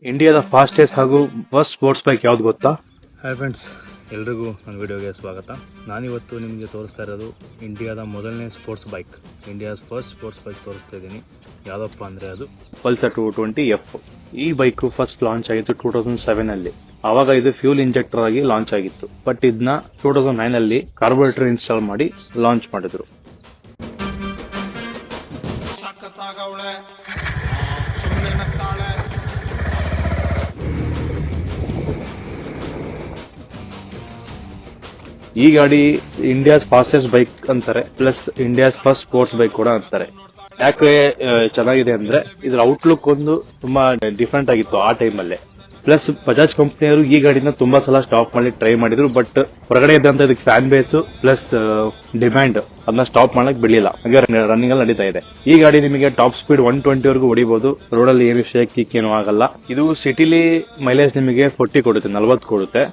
ಇಂಡಿಯಾದ ಫಾಸ್ಟೆಸ್ಟ್ ಹಾಗೂ first sports bike ಯಾವ್ದು ಗೊತ್ತಾ? ಹಾಯ್ ಫ್ರೆಂಡ್ಸ್, ಎಲ್ರಿಗೂ ನನ್ನ ವಿಡಿಯೋಗೆ ಸ್ವಾಗತ. ನಾನಿವತ್ತು ನಿಮಗೆ ತೋರಿಸ್ತಾ ಇರೋದು ಇಂಡಿಯಾದ ಮೊದಲನೇ sports bike, India's first sports bike ತೋರಿಸ್ತಾ ಇದ್ದೀನಿ. ಯಾವುದಪ್ಪ ಅಂದರೆ ಅದು ಪಲ್ಸರ್ 220F. ಈ ಬೈಕ್ ಫಸ್ಟ್ ಲಾಂಚ್ ಆಗಿತ್ತು 2007 ಅಲ್ಲಿ. ಆವಾಗ ಇದು ಫ್ಯೂಲ್ ಇಂಜೆಕ್ಟರ್ ಆಗಿ ಲಾಂಚ್ ಆಗಿತ್ತು. ಬಟ್ ಇದನ್ನ 2009 ಅಲ್ಲಿ ಕಾರ್ಬೋರೇಟರ್ ಇನ್ಸ್ಟಾಲ್ ಮಾಡಿ ಲಾಂಚ್ ಮಾಡಿದ್ರು. ಈ ಗಾಡಿ ಇಂಡಿಯಾಸ್ ಫಾಸ್ಟೆಸ್ಟ್ ಬೈಕ್ ಅಂತಾರೆ, plus India's first sports bike ಕೂಡ ಅಂತಾರೆ. ಯಾಕೆ ಚೆನ್ನಾಗಿದೆ ಅಂದ್ರೆ ಇದ್ರ ಔಟ್ಲುಕ್ ಒಂದು ತುಂಬಾ ಡಿಫ್ರೆಂಟ್ ಆಗಿತ್ತು ಆ ಟೈಮ್ ಅಲ್ಲೇ. ಪ್ಲಸ್ ಬಜಾಜ್ ಕಂಪನಿಯವರು ಈ ಗಾಡಿನ ತುಂಬಾ ಸಲ ಸ್ಟಾಪ್ ಮಾಡಿ ಟ್ರೈ ಮಾಡಿದ್ರು, ಬಟ್ ಹೊರಗಡೆ ಇದ್ದಂತ ಇದಕ್ಕೆ ಫ್ಯಾನ್ ಬೇಸ್ ಪ್ಲಸ್ ಡಿಮ್ಯಾಂಡ್ ಅದನ್ನ ಸ್ಟಾಪ್ ಮಾಡಕ್ ಬಿಡಲಿಲ್ಲ. ಹಾಗೆ ರನ್ನಿಂಗ್ ಅಲ್ಲಿ ನಡೀತಾ ಇದೆ. ಈ ಗಾಡಿ ನಿಮಗೆ ಟಾಪ್ ಸ್ಪೀಡ್ 120 ವರೆಗೂ ಹೊಡಿಬಹುದು. ರೋಡ್ ಅಲ್ಲಿ ಏನು ಶೇಕ್ ಕಿಕ್ ಏನೂ ಆಗಲ್ಲ. ಇದು ಸಿಟಿಲಿ ಮೈಲೇಜ್ ನಿಮಗೆ 40 ಕೊಡುತ್ತೆ, 40 ಕೊಡುತ್ತೆ.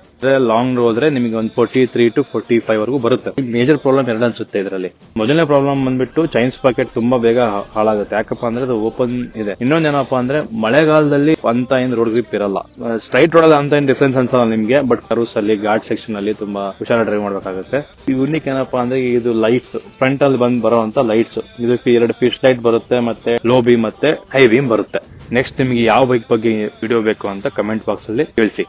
ಲಾಂಗ್ ಹೋದ್ರೆ ನಿಮಗೆ ಒಂದು 43 to 45 ವರೆಗೂ ಬರುತ್ತೆ. ಮೇಜರ್ ಪ್ರಾಬ್ಲಮ್ ಎರಡು ಅನ್ಸುತ್ತೆ ಇದರಲ್ಲಿ. ಮೊದಲನೇ ಪ್ರಾಬ್ಲಮ್ ಬಂದ್ಬಿಟ್ಟು ಚೈನ್ ಸ್ಪಾಕೆಟ್ ತುಂಬಾ ಬೇಗ ಹಾಳಾಗುತ್ತೆ. ಯಾಕಪ್ಪ ಅಂದ್ರೆ ಅದು ಓಪನ್ ಇದೆ. ಇನ್ನೊಂದೇನಪ್ಪ ಅಂದ್ರೆ ಮಳೆಗಾಲದಲ್ಲಿ ಅಂತ ಏನ್ ರೋಡ್ ಗ್ರಿಪ್ ಇರಲ್ಲ. ಸ್ಟ್ರೈಟ್ ರೋಡ್ ಅಂತ ಏನ್ ಡಿಫ್ರೆನ್ಸ್ ಅನ್ಸಲ್ಲ ನಿಮ್ಗೆ, ಬಟ್ ಕರ್ವ್ಸ್ ಅಲ್ಲಿ ಘಾಟ್ ಸೆಕ್ಷನ್ ಅಲ್ಲಿ ತುಂಬಾ ಹುಷಾರ ಡ್ರೈವ್ ಮಾಡ್ಬೇಕಾಗುತ್ತೆ. ಯೂನಿಕ್ ಏನಪ್ಪಾ ಅಂದ್ರೆ ಇದು ಲೈಟ್ಸ್, ಫ್ರಂಟ್ ಅಲ್ಲಿ ಬರುವಂತ ಲೈಟ್ಸ್. ಇದಕ್ಕೆ 2 ಫಿಶ್ ಲೈಟ್ ಬರುತ್ತೆ, ಮತ್ತೆ ಲೋ ಬೀಮ್ ಮತ್ತೆ ಹೈ ಬೀಮ್ ಬರುತ್ತೆ. ನೆಕ್ಸ್ಟ್ ನಿಮಗೆ ಯಾವ ಬೈಕ್ ಬಗ್ಗೆ ವಿಡಿಯೋ ಬೇಕು ಅಂತ ಕಮೆಂಟ್ ಬಾಕ್ಸ್ ಅಲ್ಲಿ ತಿಳಿಸಿ.